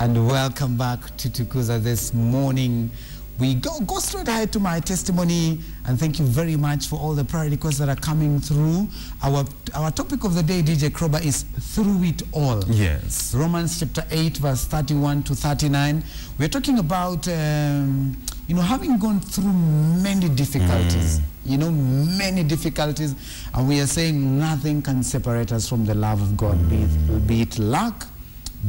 And welcome back to Tukuza this morning. We go straight ahead to my testimony, and thank you very much for all the prayer requests that are coming through. Our topic of the day, DJ Kroba, is through it all. Yes. Romans chapter 8, verse 31 to 39. We're talking about, having gone through many difficulties, many difficulties, and we are saying nothing can separate us from the love of God, be it luck,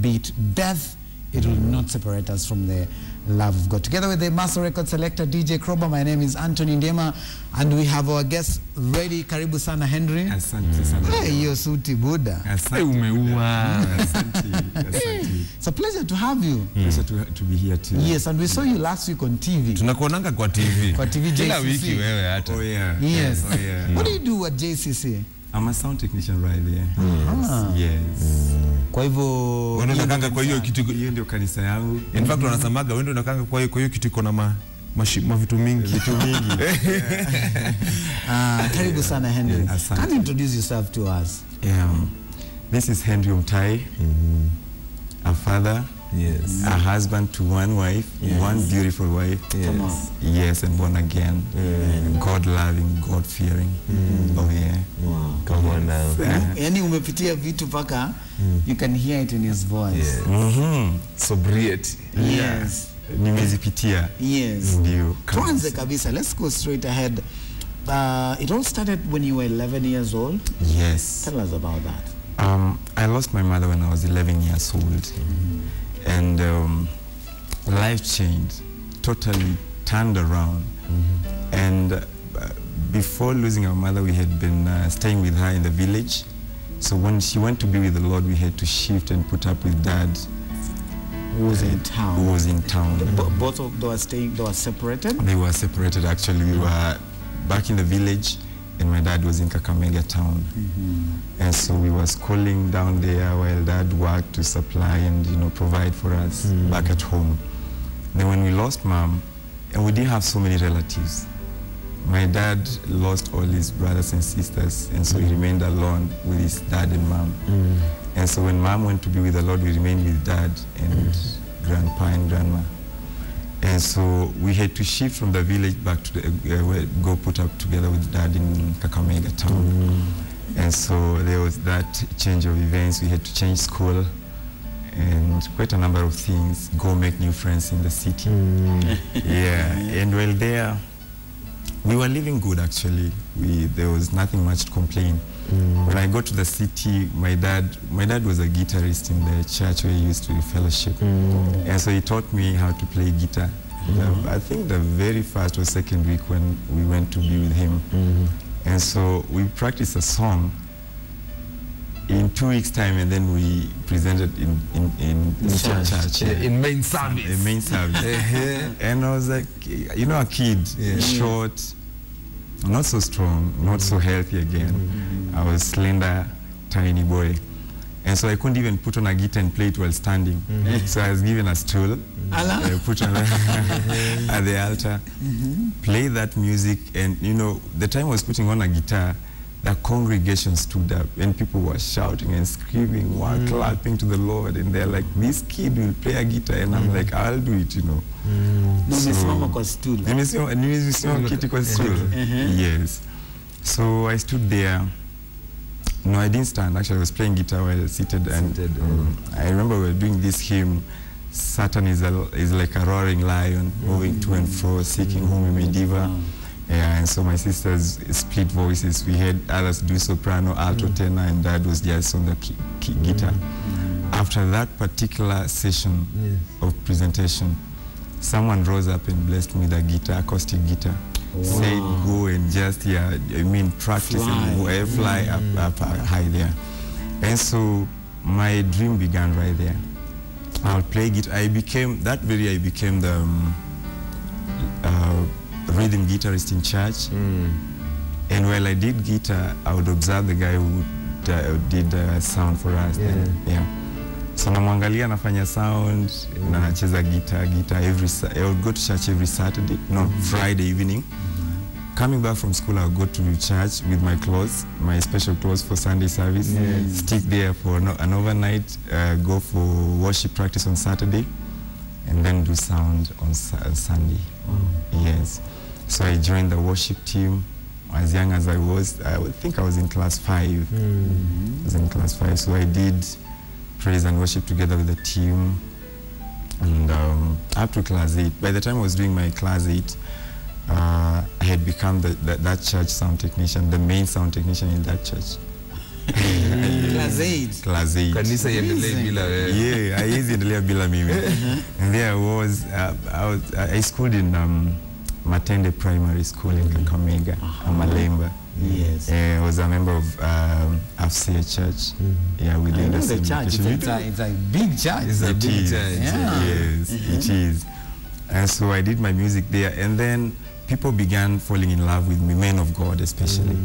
be it death. It will not separate us from the love of God. Together with the Master Record Selector, DJ Kroba, my name is Anthony Ndema, and we have our guest ready. Karibu sana, Henry. Asante sana. Hey, yo suti Buddha. Asante. Umeua. Asante. It's a pleasure to have you. Pleasure to be here too. Yes, and we saw you last week on TV. Tunakuonanga kwa TV. Kwa TV JCC. Kila wiki wewe hata. Oh yeah. Yes. Oh yeah. What do you do at JCC? I'm a sound technician right there. Yes. Kwa hivyo wewe unakanga kwa hiyo kitu, hiyo ndio kanisa yangu. In fact wanasemaga wewe ndio unakanga kwa hiyo kitu iko na vitu mingi. Karibu sana, Henry. Can you introduce yourself to us? This is Henry Umtai. A father. Yes. A husband to one wife, one beautiful wife. Yes. Yes, and born again. God loving, God fearing. Oh yeah. Wow. Come on now. Yani umepitia vitu paka you can hear it in his voice. Sobriety. Yes. Nimezipitia. Yes. Ndio. Tuanze kabisa. Let's go straight ahead. It all started when you were 11 years old. Yes. Tell us about that. I lost my mother when I was 11 years old. And life changed, totally turned around. And before losing our mother, we had been staying with her in the village. So when she went to be with the Lord, we had to shift and put up with Dad. Who was in town? Who was in town. Both of them they were separated? They were separated, actually. We were back in the village, and my dad was in Kakamega town. And so we were schooling down there while Dad worked to supply and provide for us back at home. Then when we lost Mom, and we didn't have so many relatives, my dad lost all his brothers and sisters, and so he remained alone with his dad and Mom. And so when Mom went to be with the Lord, we remained with Dad and Grandpa and Grandma. And so we had to shift from the village back to the, go put up together with Dad in Kakamega town. And so there was that change of events. We had to change school and quite a number of things, go make new friends in the city. And while there, we were living good actually. There was nothing much to complain. When I got to the city, my dad was a guitarist in the church where he used to fellowship. And so he taught me how to play guitar. I think the very first or second week when we went to be with him. And so we practiced a song in 2 weeks' time, and then we presented in church. In main service. In main service. And I was like, a kid, short, not so strong, not so healthy again. I was slender, tiny boy. And so I couldn't even put on a guitar and play it while standing. So I was given a stool, put on at the altar, play that music, and the time I was putting on a guitar, the congregation stood up and people were shouting and screaming, were clapping to the Lord, and they're like, this kid will play a guitar, and I'm like, I'll do it, Yes. So I stood there. No, I didn't stand. Actually, I was playing guitar while seated, and I remember we were doing this hymn, Satan is like a roaring lion, moving to and fro, seeking whom he may devour. And so my sisters split voices. We had others do soprano, alto, tenor, and Dad was just on the guitar. After that particular session of presentation, someone rose up and blessed me with a guitar, acoustic guitar. Said go and just practice and fly up high there. And so my dream began right there. I'll play guitar. I became the rhythm guitarist in church. And while I did guitar, I would observe the guy who did sound for us. So namwangalia nafanya sound, na nacheza guitar I would go to church every Saturday, Friday evening. coming back from school, I'll go to church with my clothes, my special clothes for Sunday service, stick there for an overnight, go for worship practice on Saturday, and then do sound on Sunday. Yes. So I joined the worship team as young as I was. I think I was in class 5. I was in class 5. So I did praise and worship together with the team. And up to class 8. By the time I was doing my class 8, I had become that church sound technician, the main sound technician in that church. Class 8. Class 8. Kanisa iendelee bila wewe. Yeah, haiwezi endelea bila mimi. And there I schooled in Matende Primary School in Kakamega, Malemba. Yes. I was a member of Afsea Church. Yeah, within the same church. It's a big church. It's a big church. Yeah. Yes, it is. And so I did my music there, and then people began falling in love with me, men of God especially.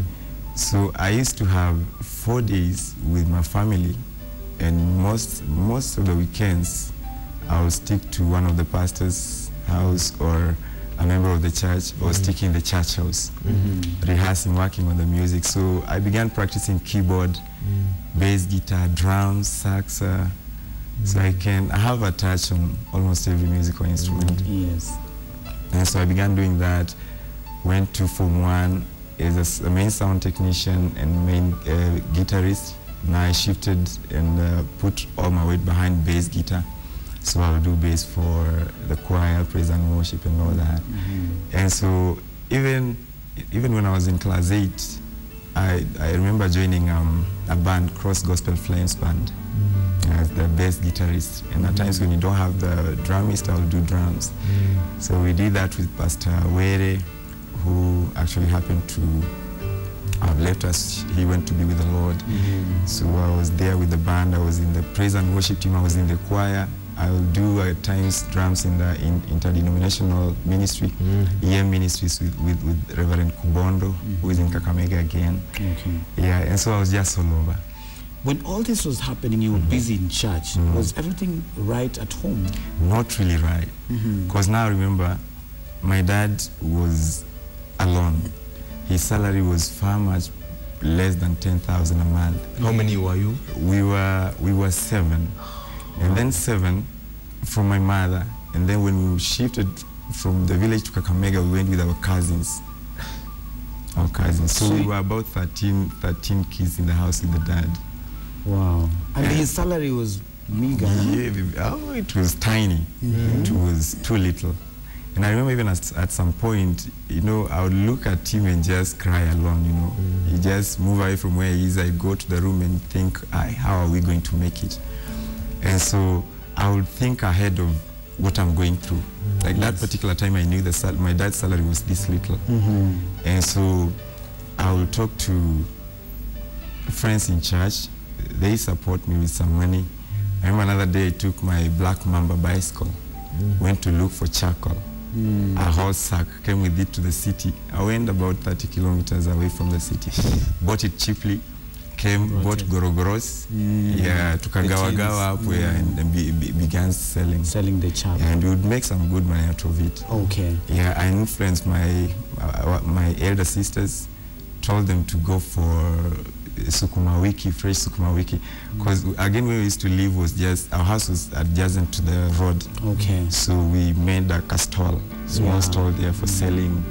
So I used to have 4 days with my family, and most of the weekends I would stick to one of the pastor's house or a member of the church, or stick in the church house, rehearsing, working on the music. So I began practicing keyboard, bass guitar, drums, sax. So I have a touch on almost every musical instrument. Yes. And so I began doing that, went to Form 1 as a main sound technician and main guitarist. Now I shifted and put all my weight behind bass guitar. So I'll do bass for the choir, praise and worship and all that. And so even when I was in class 8, I remember joining a band, Cross Gospel Flames band, as the bass guitarist. And at times when you don't have the drummist, I'll do drums. So we did that with Pastor Were, who actually happened to have left us. He went to be with the Lord. So I was there with the band. I was in the praise and worship team. I was in the choir. I will do at times drums in the interdenominational ministry, EM ministries with Reverend Kubondo, who is in Kakamega again. Yeah, and so I was just all over. When all this was happening, you were busy in church. Was everything right at home? Not really right. Because now I remember, my dad was alone. His salary was far much less than 10,000 a month. How many were you? We were 7. And then 7 from my mother. And then when we shifted from the village to Kakamega, we went with our cousins. So we were about 13 kids in the house with the dad. Wow. And his salary was meager. Yeah, it was tiny. It was too little. And I remember even at some point, I would look at him and just cry alone, He just move away from where he is. I go to the room and think, how are we going to make it? And so I would think ahead of what I'm going through. Like that particular time, I knew my dad's salary was this little. And so I would talk to friends in church. They support me with some money. I remember another day I took my Black Mamba bicycle, went to look for charcoal. A horse sack, came with it to the city. I went about 30 kilometers away from the city, bought it cheaply, bought gorogoros, tukagawagawa hapo, and began selling the charcoal. And we would make some good money out of it. Okay. Yeah, I influenced my elder sisters, told them to go for sukuma wiki, fresh sukuma wiki, because again where we used to live was our house was adjacent to the road. Okay. So we made like a small stall there for selling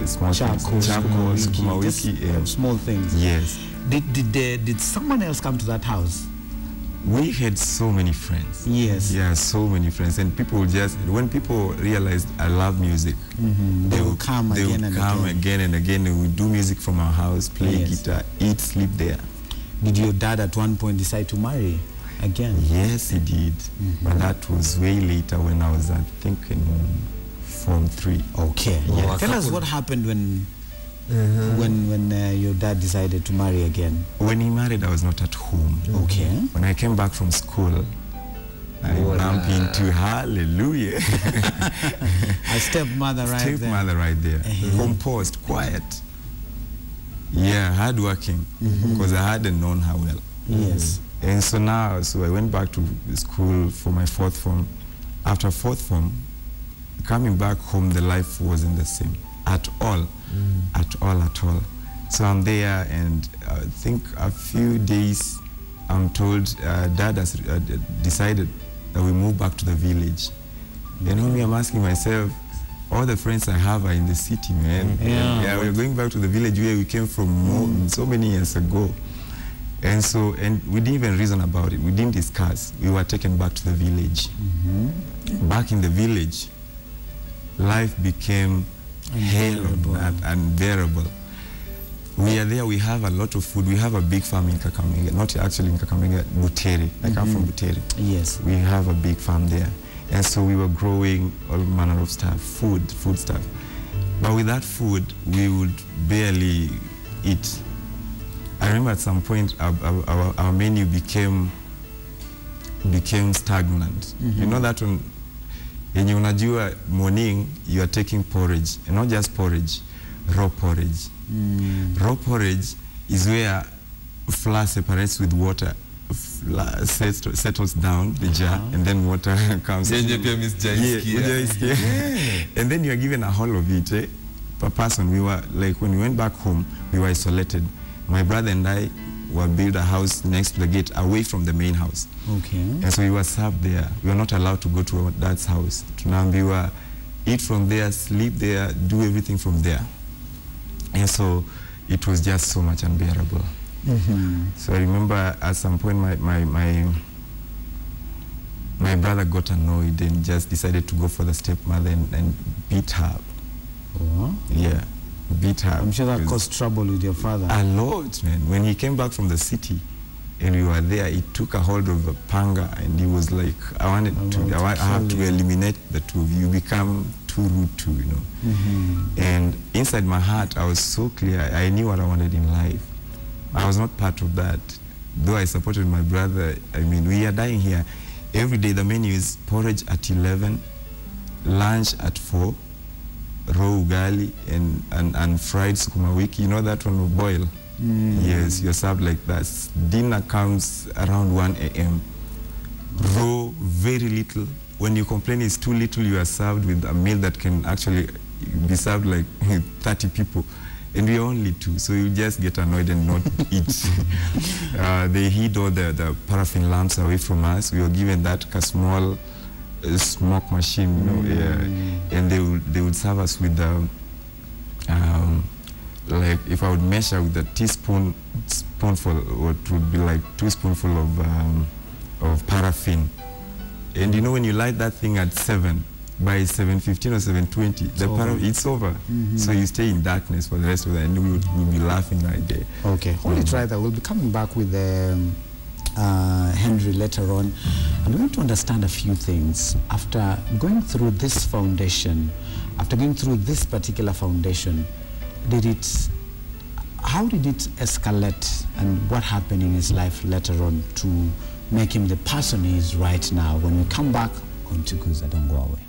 small charcoal, sukuma wiki, small things. Yes. Did someone else come to that house? We had so many friends. Yes. Yeah, so many friends. And people when people realized I love music, they will come again and again. And we do music from our house, play guitar, eat, sleep there. Did your dad at one point decide to marry again? Yes, he did. But that was way later when I was, I think, in Form 3. Okay. Yeah. Tell us what happened when your dad decided to marry again. When he married, I was not at home. Okay. When I came back from school, I bumped into, hallelujah, a stepmother right there. Stepmother right there. Composed, quiet. Yeah, hardworking, because I hadn't known her well. Yes. And so I went back to school for my 4th form. After 4th form, coming back home, the life wasn't the same. at all, at all. So I'm there, and I think a few days, I'm told Dad has decided that we move back to the village. You know, me, I'm asking myself, all the friends I have are in the city, man. Yeah, we're going back to the village where we came from so many years ago. And so, and we didn't even reason about it. We didn't discuss. We were taken back to the village. Back in the village, life became hell and unbearable. We are there, we have a lot of food. We have a big farm in Kakamega, not actually in Kakamega, Butere. I come from Butere. Yes. We have a big farm there. And so we were growing all manner of stuff, food stuff. But with that food, we would barely eat. I remember at some point our menu became stagnant. You know that when you unajua morning you are taking porridge, and not just porridge, raw porridge. Raw porridge is where flour separates with water, settles down the jar, and then water comes. And then you are given a whole of it. Per person, we were like, when we went back home, we were isolated. My brother and I were built a house next to the gate, away from the main house. Okay. And so we were served there. We were not allowed to go to our dad's house. We were eat from there, sleep there, do everything from there. And so it was just so much unbearable. So I remember at some point my brother got annoyed and just decided to go for the stepmother and beat her. Yeah, beat her. I'm sure that caused trouble with your father. A lot, man. When he came back from the city and we were there, he took a hold of a panga and he was like, I have to eliminate the two of you. Become too rude to, you know. And inside my heart, I was so clear. I knew what I wanted in life. I was not part of that. Though I supported my brother, I mean, we are dying here. Every day the menu is porridge at 11, lunch at 4, raw ugali and fried sukuma wiki. You know that one will boil? Yes, you're served like that. Dinner comes around 1 a.m. Raw, very little. When you complain it's too little, you are served with a meal that can actually be served like 30 people. And we are only 2, so you just get annoyed and not eat. They hid all the paraffin lamps away from us. We were given that small smoke machine, you know, and they would serve us with like, if I would measure with a spoonful, it would be like 2 spoonfuls of paraffin. And you know, when you light that thing at 7, by 7:15 or 7:20, it's over. So you stay in darkness for the rest of the day, and we'll be laughing right there. Okay, hold it right there. We'll be coming back with Henry later on. I'm going to understand a few things. After going through this foundation, after going through this particular foundation, how did it escalate, and what happened in his life later on to make him the person he is right now? When we come back on Tukuza, don't go away.